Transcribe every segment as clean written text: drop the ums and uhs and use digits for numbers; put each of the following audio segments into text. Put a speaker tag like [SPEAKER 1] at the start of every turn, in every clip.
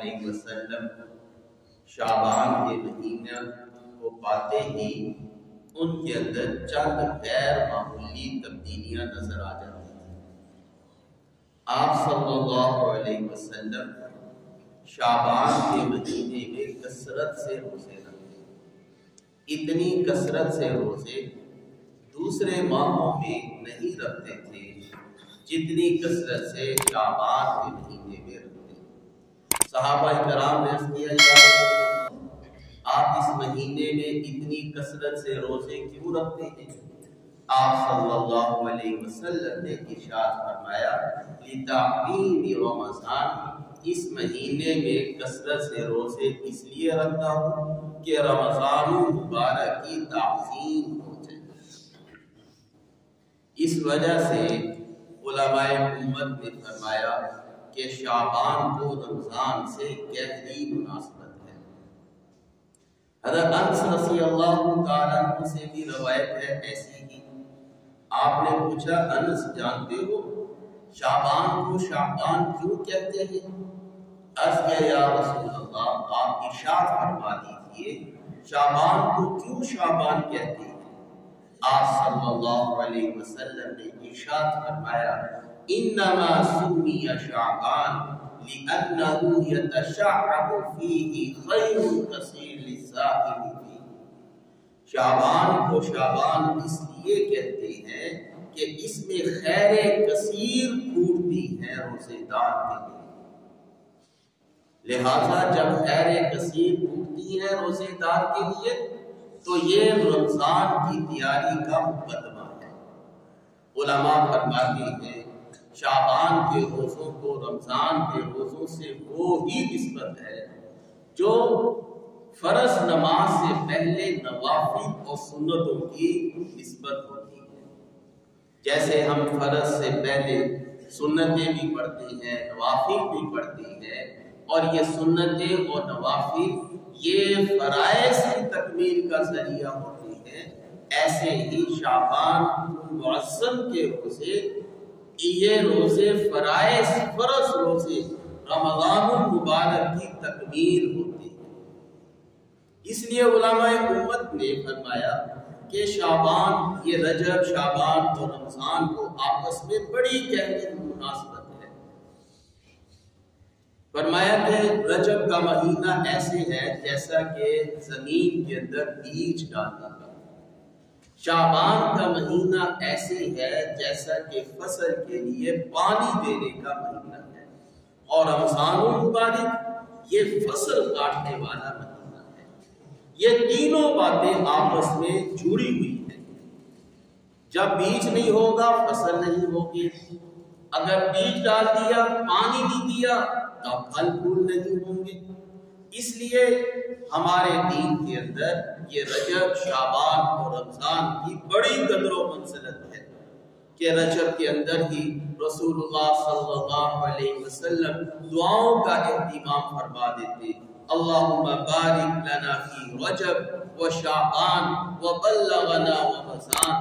[SPEAKER 1] علیہ وسلم شعبان کے مہینے کو پاتے ہی ان کے اندر چند غیر معمولی تبدیلیاں نظر آ جاتی ہیں۔ آپ صلی اللہ علیہ وسلم شعبان کے مہینے میں کثرت سے روزے رکھتے، اتنی کثرت سے روزے دوسرے ماہوں میں نہیں رکھتے تھے جتنی کثرت سے شعبان کے مہینے میں رکھتے۔ صحابہ کرام نے عرض کیا، یا رسول اللہ، آپ اس مہینے میں اتنی کثرت سے روزے کیوں رکھتے ہیں؟ آپ صلی اللہ علیہ وسلم نے ارشاد فرمایا، لِتَعْظِيمِ رمضان، اس مہینے میں کثرت سے روزے اس لیے رکھتا ہوں کہ رمضان المبارک کی تعظیم ہو جائے۔ اس وجہ سے علماء امت نے فرمایا کہ شعبان کو رمضان سے گہری مناسبت ہے۔ حضرت انس رضی اللہ تعالیٰ عنہ سے بھی روایت ہے ایسی ہی۔ آپ نے پوچھا، انس جانتے ہو شعبان کو شعبان کیوں کہتے ہیں؟ عرض کیا، یا رسول اللہ، آپ ارشاد فرما دیجئے شعبان کو کیوں شعبان کہتے ہیں؟ آپ صلی اللہ علیہ وسلم نے ارشاد فرمایا، انما سمی شعبان لأنه يتشعب فيه خیر کثیر للصائم فيه۔ شعبان کو شعبان اس لیے کہتے ہیں کہ اس میں خیر کثیر پھوٹتی ہے روزے دار کے لیے۔ لہذا جب خیر کثیر پھوٹتی ہے روزے دار کے لیے تو یہ رمضان کی تیاری کا مقدمہ ہے۔ علماء فرماتے ہیں شعبان کے روزوں کو رمضان کے روزوں سے وہ ہی نسبت ہے جو فرض نماز سے پہلے نوافل اور سنتوں کی نسبت ہوتی ہے۔ جیسے ہم فرض سے پہلے سنتیں بھی پڑھتے ہیں، نوافل بھی پڑھتے ہیں، اور یہ سنتیں اور نوافل یہ فرائض کی تکمیل کا ذریعہ ہوتی ہیں، ایسے ہی شعبان المعظم کے روزے، یہ روزے فرائض فرض روزے رمضان المبارک کی تکمیل ہوتی ہے۔ اس لیے علماء امت نے فرمایا کہ شعبان، یہ رجب، شعبان اور رمضان کو آپس میں بڑی گہری مناسبت ہے۔ فرمایا کہ رجب کا مہینہ ایسے ہے جیسا کہ زمین کے اندر بیج ڈالنے کا، شعبان کا مہینہ ایسے ہے جیسا کہ فصل کے لیے پانی دینے کا مہینہ ہے، اور رمضان المبارک یہ فصل کاٹنے والا مہینہ ہے۔ یہ تینوں باتیں آپس میں جڑی ہوئی ہیں۔ جب بیج نہیں ہوگا فصل نہیں ہوگی، اگر بیج ڈال دیا پانی نہیں دیا تو پھل پھول نہیں ہوں گے۔ اس لیے ہمارے دین کے اندر یہ رجب، شعبان اور رمضان کی بڑی قدر و منزلت ہے کہ رجب کے اندر ہی رسول اللہ صلی اللہ علیہ وسلم دعاؤں کا اہتمام فرما دیتے، اللہم بارک لنا فی رجب و شعبان و بلغنا رمضان،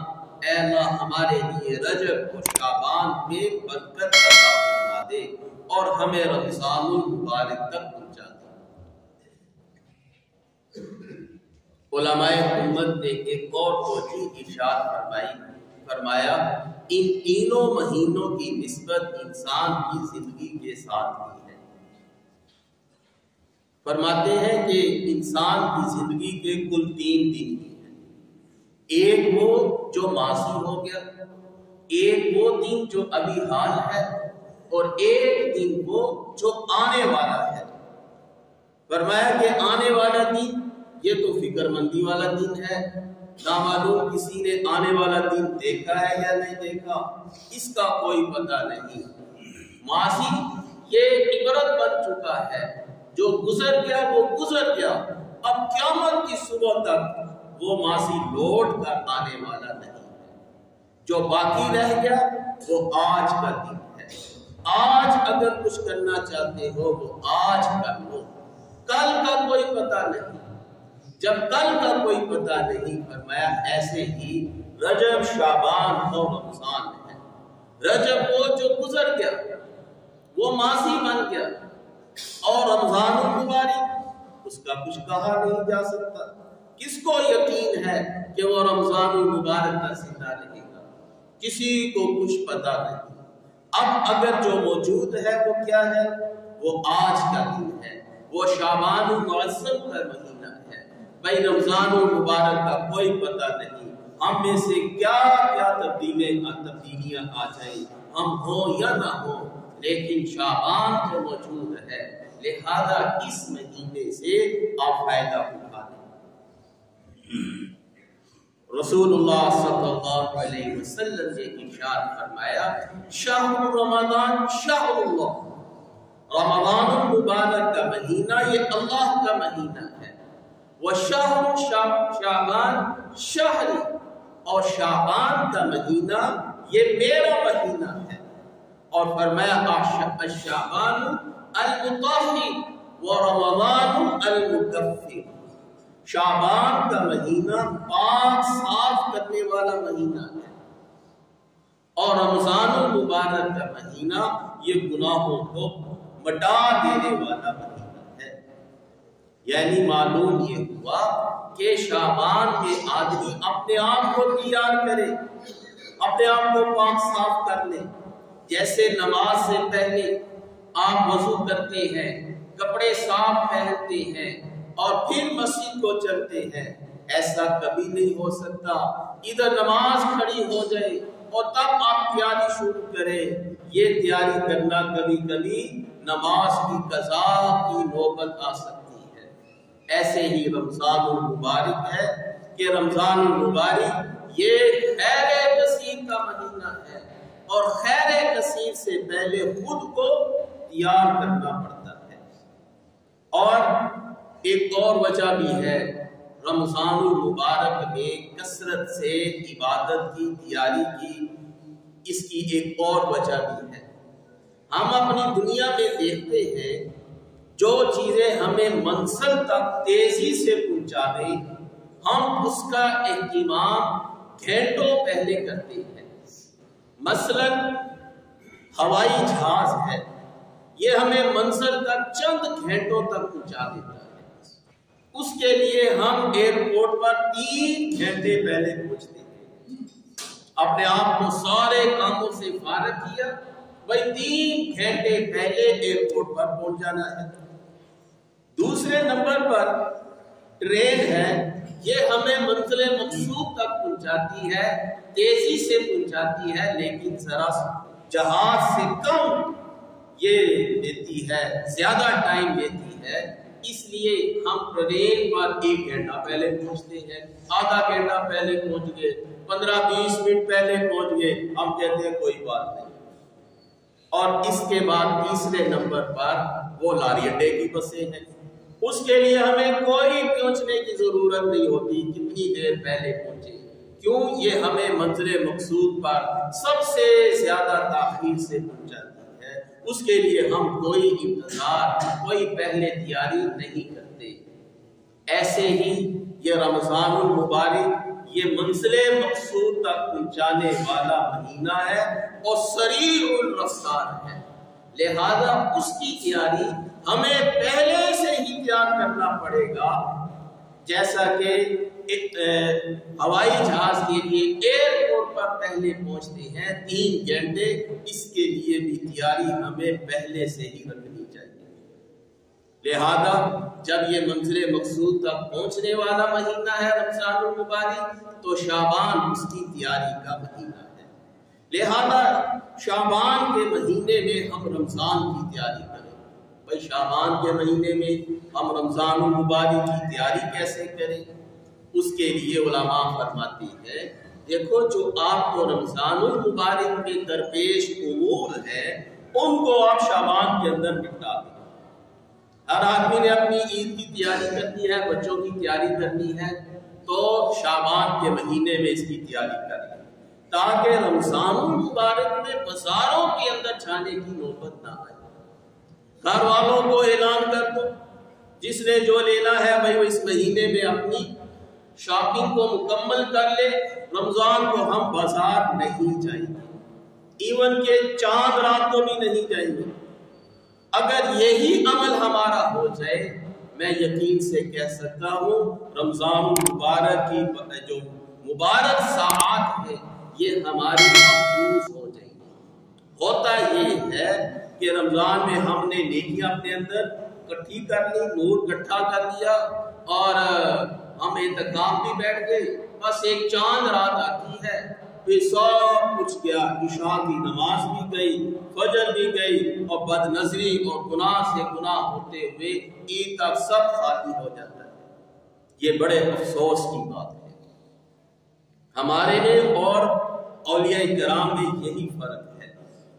[SPEAKER 1] اے اللہ ہمارے لیے رجب اور شعبان میں برکت عطا فرما دے اور ہمیں رمضان المبارک تک پہنچا دے۔ علماء امت نے ایک اور توجیہ ارشاد فرمایا، ان تینوں مہینوں کی نسبت انسان کی زندگی کے ساتھ بھی ہے۔ فرماتے ہیں کہ انسان کی زندگی کے کل 3 دن کی ہیں، ایک وہ جو ماضی ہو گیا، ایک وہ دن جو ابھی حال ہے، اور ایک دن وہ جو آنے والا ہے۔ فرمایا کہ آنے والا دن یہ تو فکر مندی والا دن ہے، نامعلوم کسی نے آنے والا دن دیکھا ہے یا نہیں دیکھا، اس کا کوئی پتہ نہیں۔ ماضی یہ عبرت بن چکا ہے، جو گزر گیا وہ گزر گیا، اب قیامت کی صبح تک وہ ماضی لوٹ کر آنے والا نہیں ہے۔ جو باقی رہ گیا وہ آج کا دن ہے۔ آج اگر کچھ کرنا چاہتے ہو وہ آج کر لو، کل کا کوئی پتہ نہیں۔ جب کل کا کوئی پتہ نہیں، فرمایا ایسے ہی رجب، شعبان اور رمضان ہے۔ رجب وہ جو گزر گیا، وہ ماضی بن گیا، اور رمضان المبارک اس کا کچھ کہا نہیں جا سکتا. کس کو یقین ہے کہ وہ رمضان المبارک کا زندہ رہے گا؟ کسی کو کچھ پتا نہیں. اب اگر جو موجود ہے وہ کیا ہے؟ وہ آج کا دن ہے، وہ شعبان المعظم کا مہینہ ہے. بھائی رمضان المبارک کا کوئی پتہ نہیں ہم میں سے کیا کیا تبدیلیاں آ جائیں، ہم ہوں یا نہ ہوں، لیکن شعبان جو موجود ہے، لہذا اس مہینے سے آپ فائدہ اٹھا لیں. رسول اللہ صلی اللہ علیہ وسلم نے ارشاد فرمایا شہر رمضان شہر اللہ، رمضان المبارک کا مہینہ یہ اللہ کا مہینہ ہے. وشہر شعبان شہری، اور شعبان کا مہینہ یہ میرا مہینہ ہے. اور فرمایا الشعبان المطہر ورمضان المکفر، شعبان کا مہینہ پاک صاف کرنے والا مہینہ ہے، اور رمضان المبارک کا مہینہ یہ گناہوں کو مٹا دینے والا مہینہ ہے. یعنی معلوم یہ ہوا کہ شعبان میں آدمی اپنے آپ کو تیار کرے، اپنے آپ کو پاک صاف کر لے. جیسے نماز سے پہلے آپ وضو کرتے ہیں، کپڑے صاف پہنتے ہیں اور پھر مسجد کو چلتے ہیں، ایسا کبھی نہیں ہو سکتا. ادھر نماز کھڑی ہو جائے اور تب آپ تیاری شروع کریں. یہ تیاری کرنا کبھی کبھی نماز کی قضا کی نوبت آ سکتی ہے. ایسے ہی رمضان المبارک ہے کہ رمضان المبارک یہ خیر کثیر کا مہینہ ہے، اور خیر کثیر سے پہلے خود کو تیار کرنا پڑتا ہے. اور ایک اور وجہ بھی ہے، رمضان المبارک میں کثرت سے عبادت کی تیاری کی، اس کی ایک اور وجہ بھی ہے. ہم اپنی دنیا میں دیکھتے ہیں جو چیزیں ہمیں منزل تک تیزی سے پہنچا دیں، ہم اس کا اہتمام گھنٹوں پہلے کرتے ہیں. مثلا ہوائی جہاز ہے، یہ ہمیں منزل تک چند گھنٹوں تک پہنچا دیتا ہے. اس کے لیے ہم ایئرپورٹ پر 3 گھنٹے پہلے پہنچتے ہیں. اپنے آپ کو سارے کاموں سے فارغ کیا، بھائی 3 گھنٹے پہلے ایئرپورٹ پر پہنچ جانا ہے. دوسرے نمبر پر ٹرین ہے، یہ ہمیں منزل مقصود تک پہنچاتی ہے، تیزی سے پہنچاتی ہے، لیکن ذرا جہاز سے کم یہ دیتی ہے، زیادہ ٹائم دیتی ہے. اس لیے ہم ٹرین پر 1 گھنٹہ پہلے پہنچتے ہیں، آدھا گھنٹہ پہلے پہنچ گئے، 15-20 منٹ پہلے پہنچ گئے، ہم کہتے ہیں کوئی بات نہیں. اور اس کے بعد تیسرے نمبر پر وہ لاری اڈے کی بسیں ہیں، اس کے لیے ہمیں کوئی پہنچنے کی ضرورت نہیں ہوتی کتنی دیر پہلے پہنچے. کیوں؟ یہ ہمیں منزل مقصود پر سب سے زیادہ تاخیر سے پہنچاتی ہے. اس کے لیے ہم کوئی انتظار، کوئی پہلے تیاری نہیں کرتے. ایسے ہی یہ رمضان المبارک یہ منزل مقصود تک پہنچانے والا مہینہ ہے اور سریع الرفتار ہے. لہذا اس کی تیاری ہمیں پہلے سے ہی تیار کرنا پڑے گا. جیسا کہ ہوائی جہاز کے لیے ایئرپورٹ پر پہلے پہنچتے ہیں 3 گھنٹے، اس کے لیے بھی تیاری ہمیں پہلے سے ہی رکھنی چاہیے. لہذا جب یہ منزل مقصود تک پہنچنے والا مہینہ ہے رمضان المبارک، تو شعبان اس کی تیاری کا مہینہ ہے. لہذا شعبان کے مہینے میں ہم رمضان کی تیاری کریں. بھائی شعبان کے مہینے میں ہم رمضان المبارک کی تیاری کیسے کریں؟ اس کے لیے علماء فرماتے ہیں، دیکھو جو آپ کو رمضان المبارک میں درپیش امور ہے ان کو آپ شعبان کے اندر نپٹا دیں. ہر آدمی نے اپنی عید کی تیاری کرنی ہے، بچوں کی تیاری کرنی ہے، تو شعبان کے مہینے میں اس کی تیاری کریں تاکہ رمضان المبارک میں بازاروں کے اندر جانے کی نوبت نہ آئے. گھر والوں کو اعلان کر دو، جس نے جو لینا ہے بھائی وہ اس مہینے میں اپنی شاپنگ کو مکمل کر لے. رمضان کو ہم بازار نہیں جائیں گے، ایون کہ چاند رات کو بھی نہیں جائیں گے. اگر یہی عمل ہمارا ہو جائے، میں یقین سے کہہ سکتا ہوں رمضان المبارک کی جو مبارک ساعات ہے یہ ہماری محفوظ ہو جائیں گی۔ ہوتا یہ ہے کہ رمضان میں ہم نے نیکیاں اپنے اندر اکٹھی کر لی، نور اکٹھا کر لیا، اور ہم اعتکاف بھی بیٹھ گئے، بس ایک چاند رات آتی ہے، پھر سب کچھ گیا، عشاء کی نماز بھی گئی، فجر بھی گئی، اور بد نظری اور گناہ سے گناہ ہوتے ہوئے عید تک سب خالی ہو جاتا ہے۔ یہ بڑے افسوس کی بات ہے ہمارے میں اور اولیاء کرام میں، یہی فرق ہے۔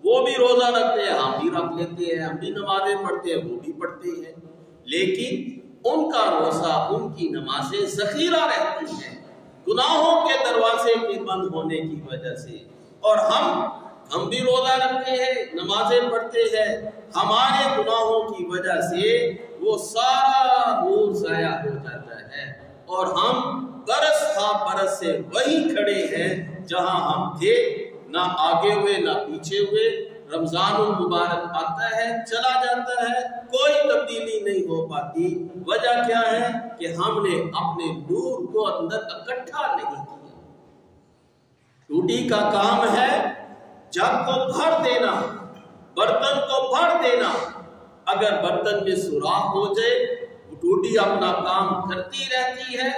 [SPEAKER 1] وہ بھی روزہ رکھتے ہیں، ہم بھی رکھ لیتے ہیں، ہم بھی نمازیں پڑھتے ہیں، وہ بھی پڑھتے ہیں، لیکن ان کا روزہ، ان کی نمازیں ذخیرہ رہتی ہیں گناہوں کے دروازے کے بند ہونے کی وجہ سے، اور ہم بھی روزہ رکھتے ہیں، نمازیں پڑھتے ہیں، ہمارے گناہوں کی وجہ سے وہ سارا نور ضائع ہو جاتا ہے، اور ہم برس ہاں برس سے وہی کھڑے ہیں جہاں ہم تھے، نہ آگے ہوئے نہ پیچھے ہوئے۔ رمضان المبارک آتا ہے، چلا جاتا ہے، کوئی تبدیلی نہیں ہو پاتی۔ وجہ کیا ہے کہ ہم نے اپنے نور کو اندر اکٹھا نہیں کیا۔ ٹوٹی کا کام ہے جگ کو بھر دینا، برتن کو بھر دینا۔ اگر برتن میں سوراخ ہو جائے، وہ ٹوٹی اپنا کام کرتی رہتی ہے،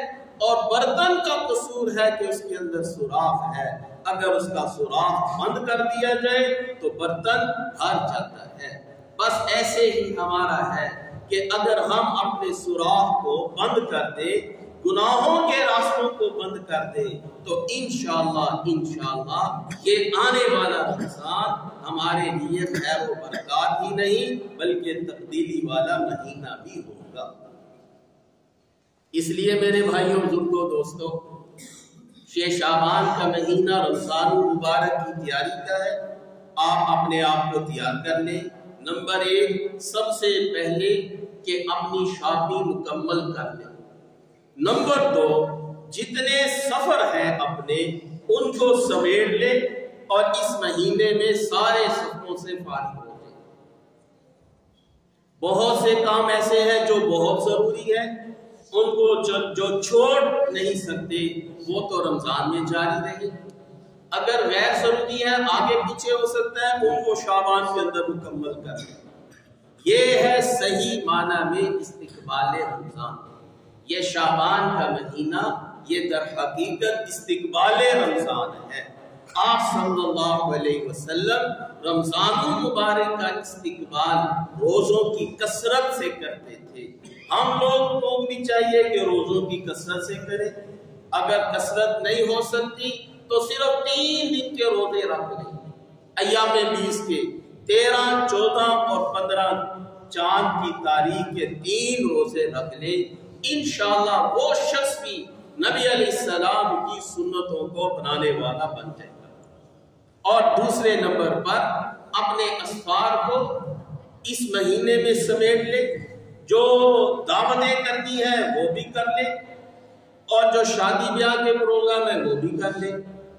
[SPEAKER 1] اور برتن کا قصور ہے کہ اس کے اندر سوراخ ہے۔ اگر اس کا سوراخ بند کر دیا جائے تو برتن بھر جاتا ہے۔ بس ایسے ہی ہمارا ہے کہ اگر ہم اپنے سوراخ کو بند کر دیں، گناہوں کے راستوں کو بند کر دیں، تو انشاءاللہ یہ آنے والا رمضان ہمارے لیے خیر و برکات ہی نہیں بلکہ تبدیلی والا مہینہ بھی ہوگا۔ اس لیے میرے بھائیوں، بزرگوں، دوستوں، یہ شعبان کا مہینہ رمضان المبارک کی تیاری کا ہے۔ آپ اپنے آپ کو تیار کر لیں۔ نمبر 1، سب سے پہلے کہ اپنی شاپنگ مکمل کر لیں۔ نمبر 2، جتنے سفر ہیں اپنے ان کو سمیٹ لیں، اور اس مہینے میں سارے سفروں سے فارغ ہو جائیں۔ بہت سے کام ایسے ہیں جو بہت ضروری ہیں، ان کو جو چھوڑ نہیں سکتے وہ تو رمضان میں جاری رہے۔ اگر غیر ضروری ہے، آگے پیچھے ہو سکتا ہے، ان کو شعبان کے اندر مکمل کر لیں۔ یہ ہے صحیح معنی میں استقبال رمضان۔ یہ شعبان کا مہینہ، یہ در حقیقت استقبال رمضان ہے۔ آپ صلی اللہ علیہ وسلم رمضان المبارک کا استقبال روزوں کی کثرت سے کرتے تھے۔ ہم لوگ کو بھی چاہیے کہ روزوں کی کثرت سے کریں۔ اگر کثرت نہیں ہو سکتی تو صرف 3 دن کے روزے رکھ لیں، ایام 20 کے 13، 14 اور 15 چاند کی تاریخ کے 3 روزے رکھ لیں۔ انشاءاللہ وہ شخص بھی نبی علیہ السلام کی سنتوں کو اپنانے والا بن جائے گا۔ اور دوسرے نمبر پر اپنے اسفار کو اس مہینے میں سمیٹ لیں۔ جو دعوتیں کرنی ہیں وہ بھی کر لیں، اور جو شادی بیاہ کے پروگرام ہیں وہ بھی کر لیں،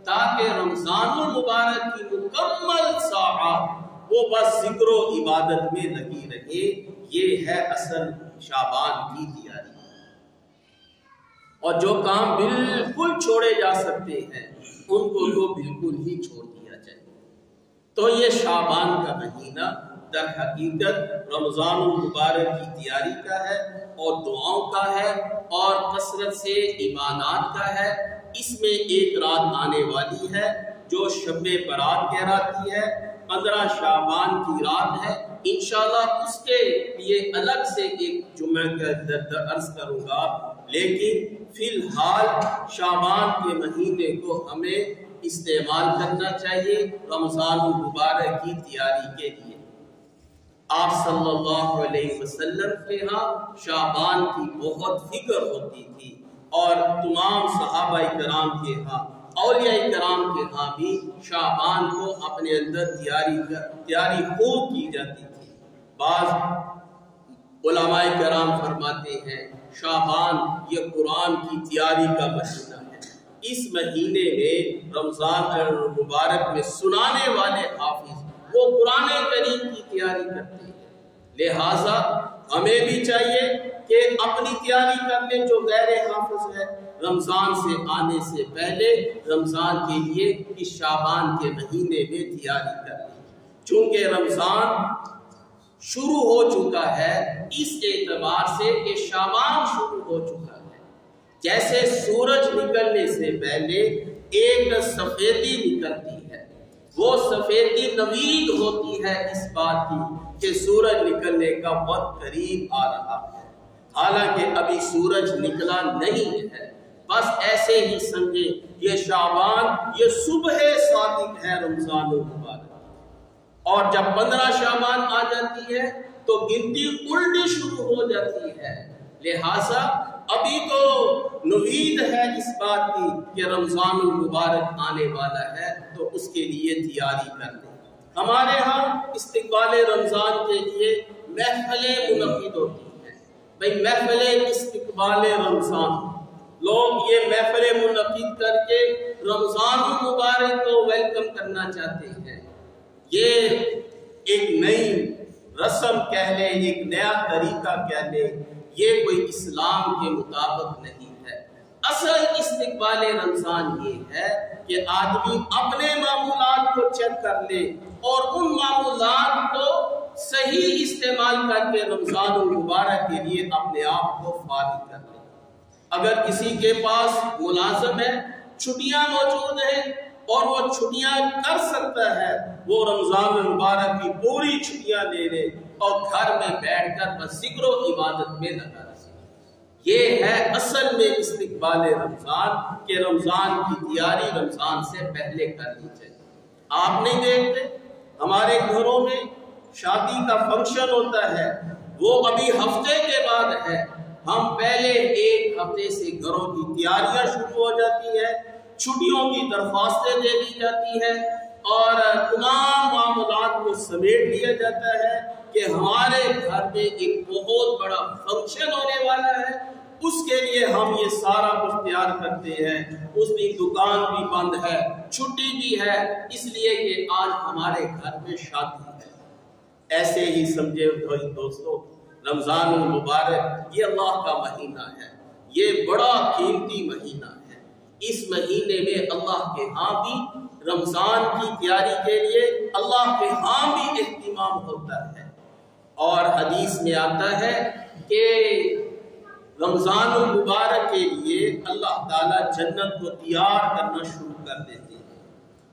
[SPEAKER 1] تاکہ رمضان المبارک کی مکمل ساعات وہ بس ذکر و عبادت میں لگی رہے۔ یہ ہے اصل شعبان کی تیاری۔ اور جو کام بالکل چھوڑے جا سکتے ہیں ان کو تو بالکل ہی چھوڑ دیا جائے۔ تو یہ شعبان کا مہینہ در حقیقت رمضان المبارک کی تیاری کا ہے، اور دعاؤں کا ہے، اور کثرت سے عبادات کا ہے۔ اس میں ایک رات آنے والی ہے جو شب برات کہلاتی ہے، 15 شعبان کی رات ہے۔ انشاءاللہ اس کے لیے الگ سے ایک جمعہ کا عرض کروں گا، لیکن فی الحال شعبان کے مہینے کو ہمیں استعمال کرنا چاہیے رمضان المبارک کی تیاری کے لیے۔ آپ صلی اللہ علیہ وسلم کے ہاں شعبان کی بہت فکر ہوتی تھی، اور تمام صحابہ کرام کے ہاں، اولیاء کرام کے ہاں بھی شعبان کو اپنے اندر تیاری خوب کی جاتی تھی۔ بعض علماء کرام فرماتے ہیں شعبان یہ قرآن کی تیاری کا مہینہ ہے۔ اس مہینے میں رمضان المبارک میں سنانے والے حافظ وہ قرآن کریم کی تیاری کرتے ہیں، لہٰذا ہمیں بھی چاہیے کہ اپنی تیاری کر لیں جو غیر حافظ ہے، رمضان سے آنے سے پہلے رمضان کے لیے اس شعبان کے مہینے میں تیاری کر لیں، چونکہ رمضان شروع ہو چکا ہے اس اعتبار سے کہ شعبان شروع ہو چکا ہے۔ جیسے سورج نکلنے سے پہلے ایک سفیدی نکلتی ہے، وہ سفیدی نوید ہوتی ہے اس بات کی کہ سورج نکلنے کا وقت قریب آ رہا ہے، حالانکہ ابھی سورج نکلا نہیں ہے۔ بس ایسے ہی سمجھے یہ شعبان یہ صبح صادق ہے رمضان المبارک، اور جب 15 شعبان آ جاتی ہے تو گنتی الٹی شروع ہو جاتی ہے۔ لہٰذا ابھی تو نوید ہے اس بات کی کہ رمضان المبارک آنے والا ہے، تو اس کے لیے تیاری کر لیں۔ ہمارے ہاں استقبال رمضان کے لیے محفلیں منعقد ہوتی ہیں۔ بھئی محفل استقبال رمضان، لوگ یہ محفلیں منعقد کر کے رمضان المبارک کو ویلکم کرنا چاہتے ہیں۔ یہ ایک نئی رسم کہہ لیں، ایک نیا طریقہ کہہ لیں، یہ کوئی اسلام کے مطابق نہیں ہے۔ اصل استقبال رمضان یہ ہے کہ آدمی اپنے معمولات کو چیک کر لے اور ان معمولات کو صحیح استعمال کر کے رمضان المبارک کے لیے اپنے آپ کو فارغ کر لے۔ اگر کسی کے پاس ملازم ہے، چھٹیاں موجود ہیں اور وہ چھٹیاں کر سکتا ہے، وہ رمضان المبارک کی پوری چھٹیاں لے لے اور گھر میں بیٹھ کر بس ذکر و عبادت میں لگا رہے۔ یہ ہے اصل میں استقبال رمضان، کہ رمضان کی تیاری رمضان سے پہلے کرنی چاہیے۔ آپ نہیں دیکھتے ہمارے گھروں میں شادی کا فنکشن ہوتا ہے، وہ ابھی ہفتے کے بعد ہے، ہم پہلے ایک ہفتے سے گھروں کی تیاریاں شروع ہو جاتی ہے، چھٹیوں کی درخواستیں دے دی جاتی ہیں اور تمام معاملات کو سمیٹ لیا جاتا ہے کہ ہمارے گھر میں ایک بہت بڑا فنکشن ہونے والا ہے، اس کے لیے ہم یہ سارا کچھ تیار کرتے ہیں۔ اس دن دکان بھی بند ہے، چھٹی بھی ہے، اس لیے کہ آج ہمارے گھر میں شادی ہے۔ ایسے ہی سمجھے دوستو، رمضان المبارک یہ اللہ کا مہینہ ہے، یہ بڑا قیمتی مہینہ ہے۔ اس مہینے میں اللہ کے ہاں بھی رمضان کی تیاری کے لیے اللہ کے ہاں بھی اہتمام ہوتا ہے، اور حدیث میں آتا ہے کہ رمضان المبارک کے لیے اللہ تعالیٰ جنت کو تیار کرنا شروع کر دیتے ہیں،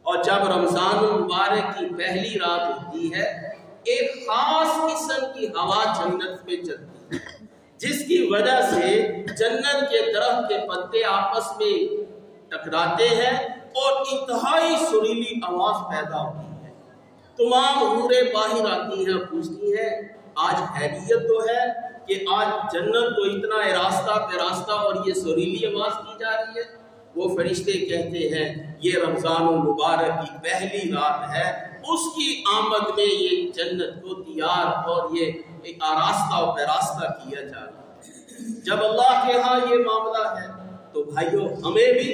[SPEAKER 1] اور جب رمضان المبارک کی پہلی رات ہوتی ہے ایک خاص قسم کی ہوا جنت میں چلتی ہے، جس کی وجہ سے جنت کے درخت کے پتے آپس میں ٹکراتے ہیں اور انتہائی سریلی آواز پیدا ہوتی ہے۔ تمام حوریں باہر آتی ہیں، پوچھتی ہیں آج خیریت تو ہے کہ آج جنت کو اتنا راستہ پہ راستہ اور یہ سریلی آواز کی جا رہی ہے؟ وہ فرشتے کہتے ہیں یہ رمضان المبارک کی پہلی رات ہے، اس کی آمد میں یہ جنت کو تیار اور یہ آراستہ پہ راستہ کیا جا رہا ہے۔ جب اللہ کے ہاں یہ معاملہ ہے تو بھائیو ہمیں بھی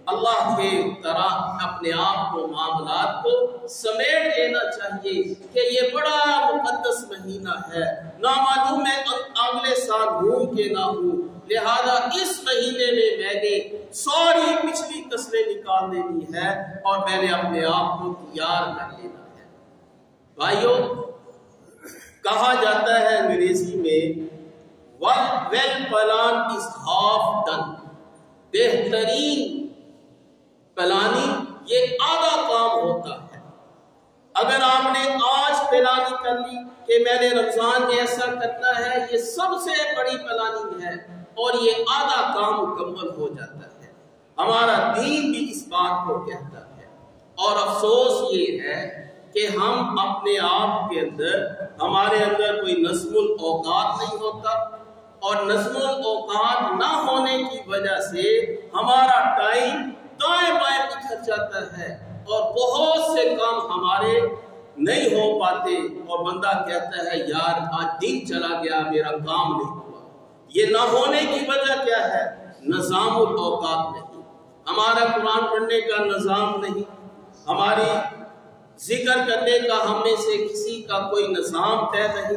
[SPEAKER 1] اللہ کے طرح اپنے آپ کو معاملات کو سمیٹ لینا چاہیے کہ یہ بڑا مقدس مہینہ ہے، نہ معلوم ہے اگلے سال ہوں کہ نہ ہوں، لہذا اس مہینے میں نے ساری پچھلی کسریں نکال دینی ہے اور میں نے اپنے آپ کو تیار کر لینا ہے۔ بھائیو کہا جاتا ہے انگریزی میں well planned is half done، بہترین پلاننگ یہ آدھا کام ہوتا ہے۔ اگر آپ نے آج پلاننگ کر لی کہ میں نے رمضان میں ایسا کرنا ہے، یہ سب سے بڑی پلاننگ ہے اور یہ آدھا کام مکمل ہو جاتا ہے۔ ہمارا دین بھی اس بات کو کہتا ہے، اور افسوس یہ ہے کہ ہم اپنے آپ کے اندر ہمارے اندر کوئی نظم الاوقات نہیں ہوتا، اور نظم الاوقات نہ ہونے کی وجہ سے ہمارا ٹائم دائیں بائیں بکھر جاتا ہے اور بہت سے کام ہمارے نہیں ہو پاتے، اور بندہ کہتا ہے یار آج دن چلا گیا میرا کام نہیں ہوا۔ یہ نہ ہونے کی وجہ کیا ہے؟ نظام الاوقات نہیں، ہمارا قرآن پڑھنے کا نظام نہیں، ہماری ذکر کرنے کا ہم میں سے کسی کا کوئی نظام طے نہیں،